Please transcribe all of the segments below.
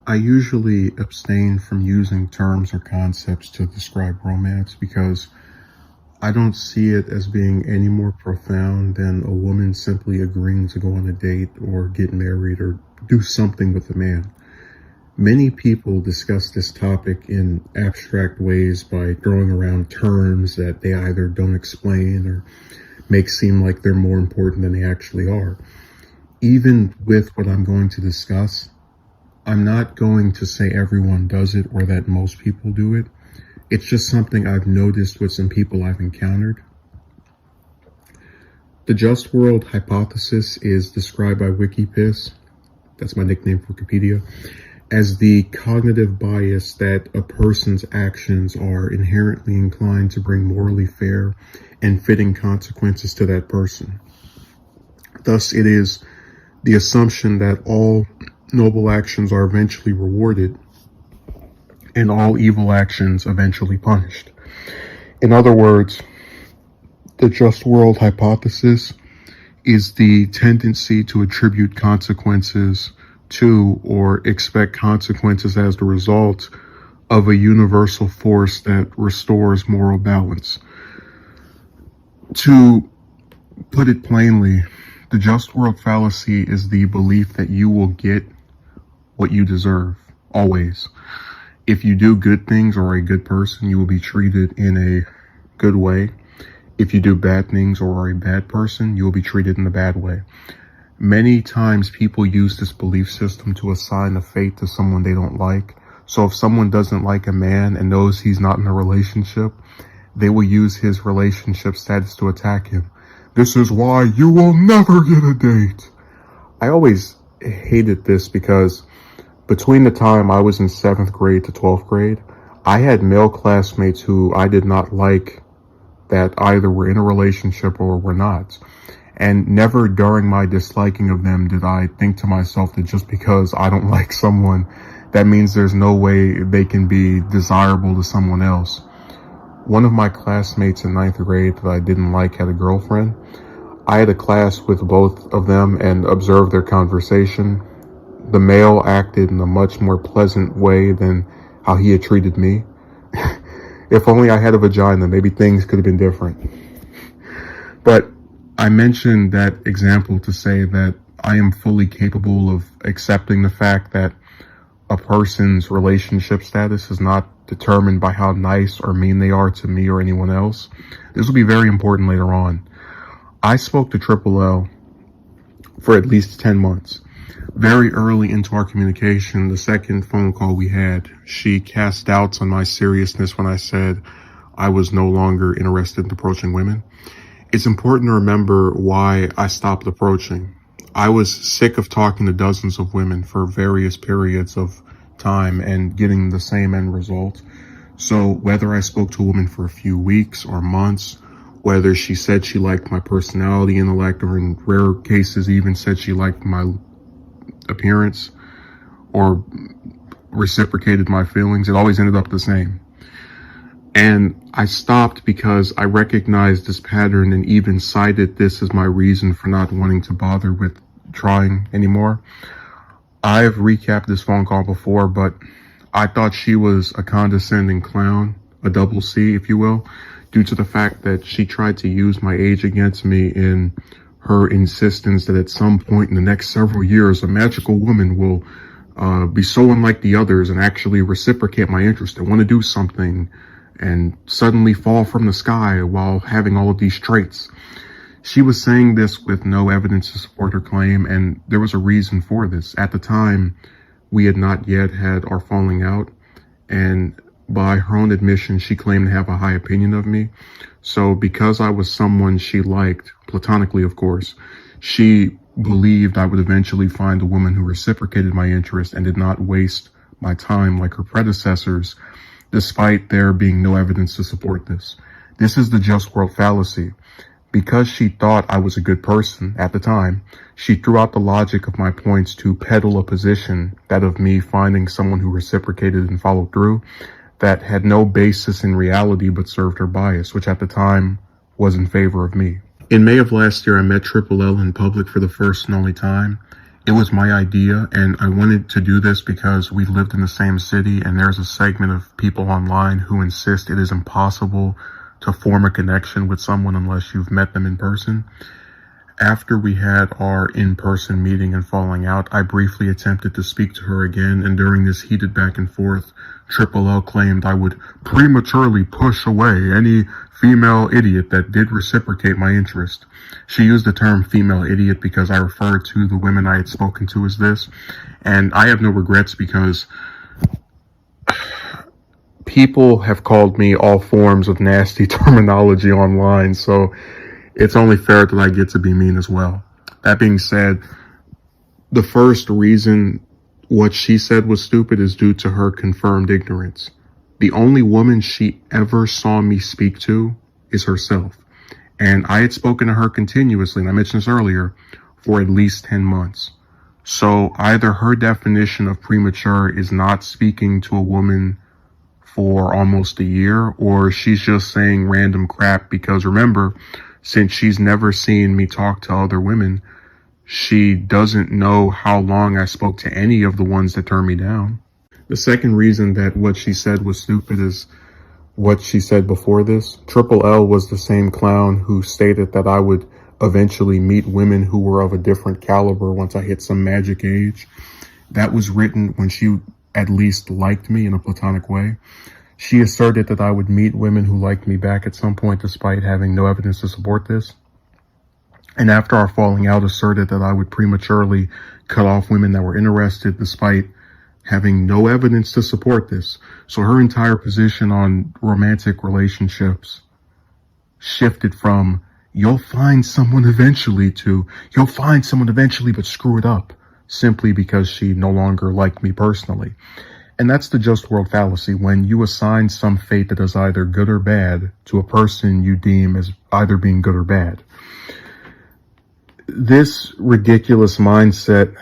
I usually abstain from using terms or concepts to describe romance because I don't see it as being any more profound than a woman simply agreeing to go on a date or get married or do something with a man. Many people discuss this topic in abstract ways by throwing around terms that they either don't explain or make seem like they're more important than they actually are. Even with what I'm going to discuss, I'm not going to say everyone does it or that most people do it. It's just something I've noticed with some people I've encountered. The Just World hypothesis is described by WikiPiss, that's my nickname for Wikipedia, as the cognitive bias that a person's actions are inherently inclined to bring morally fair and fitting consequences to that person. Thus, it is the assumption that all noble actions are eventually rewarded and all evil actions eventually punished. In other words, the Just World hypothesis is the tendency to attribute consequences to or expect consequences as the result of a universal force that restores moral balance. To put it plainly, the Just World fallacy is the belief that you will get what you deserve, always. If you do good things or are a good person, you will be treated in a good way. If you do bad things or are a bad person, you will be treated in a bad way. Many times people use this belief system to assign a fate to someone they don't like. So if someone doesn't like a man and knows he's not in a relationship, they will use his relationship status to attack him. This is why you will never get a date. I always hated this because between the time I was in 7th grade to 12th grade, I had male classmates who I did not like that either were in a relationship or were not. And never during my disliking of them did I think to myself that just because I don't like someone, that means there's no way they can be desirable to someone else. One of my classmates in 9th grade that I didn't like had a girlfriend. I had a class with both of them and observed their conversation. The male acted in a much more pleasant way than how he had treated me. If only I had a vagina, maybe things could have been different. But I mentioned that example to say that I am fully capable of accepting the fact that a person's relationship status is not determined by how nice or mean they are to me or anyone else. This will be very important later on. I spoke to Triple L for at least 10 months. Very early into our communication, the second phone call we had, she cast doubts on my seriousness when I said I was no longer interested in approaching women. It's important to remember why I stopped approaching. I was sick of talking to dozens of women for various periods of time and getting the same end result. So whether I spoke to a woman for a few weeks or months, whether she said she liked my personality, intellect, or in rare cases even said she liked my appearance or reciprocated my feelings, it always ended up the same. And I stopped because I recognized this pattern and even cited this as my reason for not wanting to bother with trying anymore. I've recapped this phone call before, but I thought she was a condescending clown, a double C, if you will, due to the fact that she tried to use my age against me in her insistence that at some point in the next several years, a magical woman will be so unlike the others and actually reciprocate my interest and want to do something and suddenly fall from the sky while having all of these traits. She was saying this with no evidence to support her claim, and there was a reason for this. At the time, we had not yet had our falling out, and by her own admission, she claimed to have a high opinion of me. So because I was someone she liked, platonically of course, she believed I would eventually find a woman who reciprocated my interest and did not waste my time like her predecessors, despite there being no evidence to support this. This is the Just World fallacy. Because she thought I was a good person at the time, she threw out the logic of my points to peddle a position, that of me finding someone who reciprocated and followed through, that had no basis in reality but served her bias, which at the time was in favor of me. In May of last year, I met Triple L in public for the first and only time. It was my idea, and I wanted to do this because we lived in the same city, and there's a segment of people online who insist it is impossible to form a connection with someone unless you've met them in person. After we had our in-person meeting and falling out, I briefly attempted to speak to her again, and during this heated back and forth, Triple L claimed I would prematurely push away any female idiot that did reciprocate my interest. She used the term female idiot because I referred to the women I had spoken to as this, and I have no regrets because people have called me all forms of nasty terminology online, so it's only fair that I get to be mean as well. That being said, the first reason what she said was stupid is due to her confirmed ignorance. The only woman she ever saw me speak to is herself. And I had spoken to her continuously, and I mentioned this earlier, for at least 10 months. So either her definition of premature is not speaking to a woman for almost a year, or she's just saying random crap because remember, since she's never seen me talk to other women, she doesn't know how long I spoke to any of the ones that turned me down. The second reason that what she said was stupid is what she said before this. Triple L was the same clown who stated that I would eventually meet women who were of a different caliber once I hit some magic age. That was written when she at least liked me in a platonic way. She asserted that I would meet women who liked me back at some point despite having no evidence to support this. And after our falling out, asserted that I would prematurely cut off women that were interested despite having no evidence to support this. So her entire position on romantic relationships shifted from you'll find someone eventually to you'll find someone eventually but screw it up, simply because she no longer liked me personally. And that's the just world fallacy, when you assign some fate that is either good or bad to a person you deem as either being good or bad. This ridiculous mindset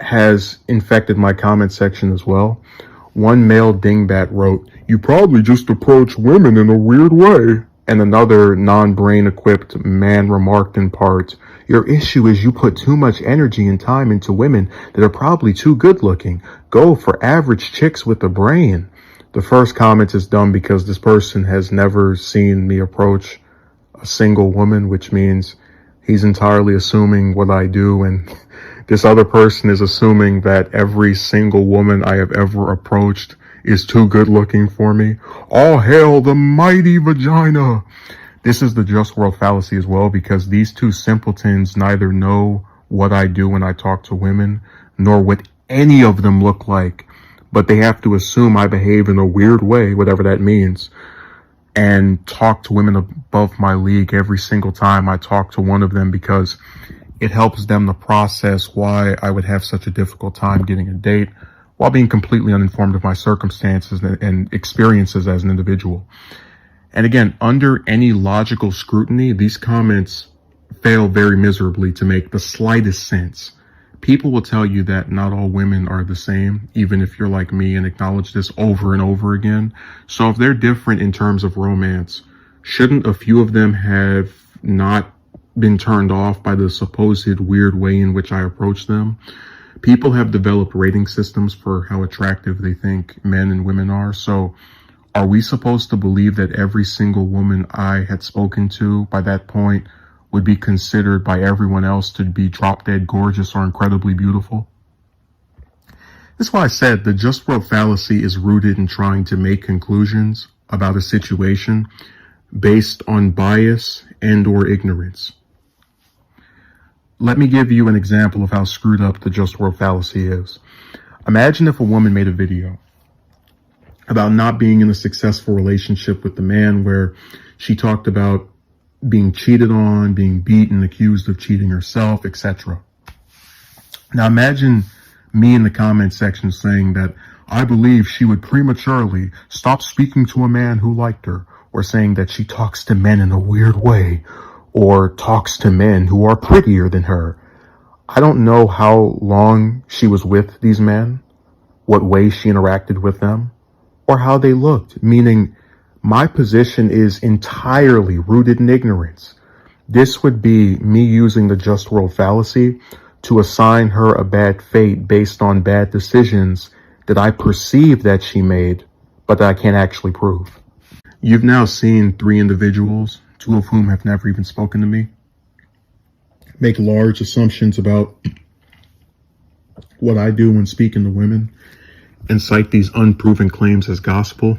has infected my comment section as well. One male dingbat wrote, "You probably just approach women in a weird way." And another non-brain equipped man remarked in part, "Your issue is you put too much energy and time into women that are probably too good looking. Go for average chicks with a brain." The first comment is dumb because this person has never seen me approach a single woman, which means he's entirely assuming what I do, and this other person is assuming that every single woman I have ever approached is too good looking for me. All hail the mighty vagina. This is the just world fallacy as well, because these two simpletons neither know what I do when I talk to women, nor what any of them look like, but they have to assume I behave in a weird way, whatever that means, and talk to women above my league every single time I talk to one of them because it helps them to process why I would have such a difficult time getting a date while being completely uninformed of my circumstances and experiences as an individual. And again, under any logical scrutiny, these comments fail very miserably to make the slightest sense. People will tell you that not all women are the same, even if you're like me and acknowledge this over and over again. So if they're different in terms of romance, shouldn't a few of them have not been turned off by the supposed weird way in which I approach them? People have developed rating systems for how attractive they think men and women are. So are we supposed to believe that every single woman I had spoken to by that point would be considered by everyone else to be drop dead gorgeous or incredibly beautiful? That's why I said the just world fallacy is rooted in trying to make conclusions about a situation based on bias and or ignorance. Let me give you an example of how screwed up the just world fallacy is. Imagine if a woman made a video about not being in a successful relationship with the man, where she talked about being cheated on, being beaten, accused of cheating herself, etc. Now imagine me in the comment section saying that I believe she would prematurely stop speaking to a man who liked her, or saying that she talks to men in a weird way, or talks to men who are prettier than her. I don't know how long she was with these men, what way she interacted with them, or how they looked, meaning my position is entirely rooted in ignorance. This would be me using the just world fallacy to assign her a bad fate based on bad decisions that I perceive that she made, but that I can't actually prove. You've now seen 3 individuals, 2 of whom have never even spoken to me, make large assumptions about what I do when speaking to women and cite these unproven claims as gospel.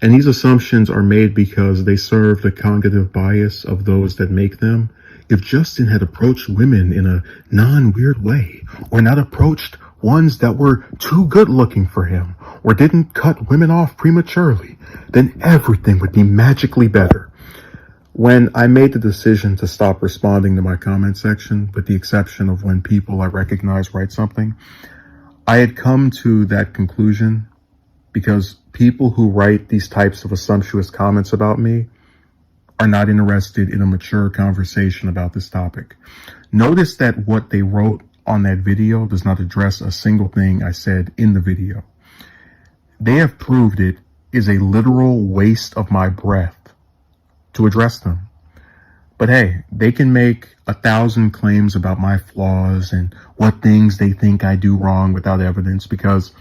And these assumptions are made because they serve the cognitive bias of those that make them. If Justin had approached women in a non-weird way, or not approached ones that were too good looking for him, or didn't cut women off prematurely, then everything would be magically better. When I made the decision to stop responding to my comment section, with the exception of when people I recognize write something, I had come to that conclusion because people who write these types of assumptuous comments about me are not interested in a mature conversation about this topic. Notice that what they wrote on that video does not address a single thing I said in the video. They have proved it is a literal waste of my breath to address them. But hey, they can make 1,000 claims about my flaws and what things they think I do wrong without evidence, because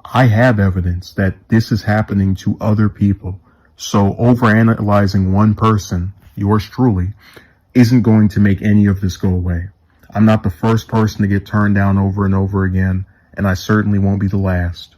I have evidence that this is happening to other people. So overanalyzing one person, yours truly, isn't going to make any of this go away. I'm not the first person to get turned down over and over again, and I certainly won't be the last.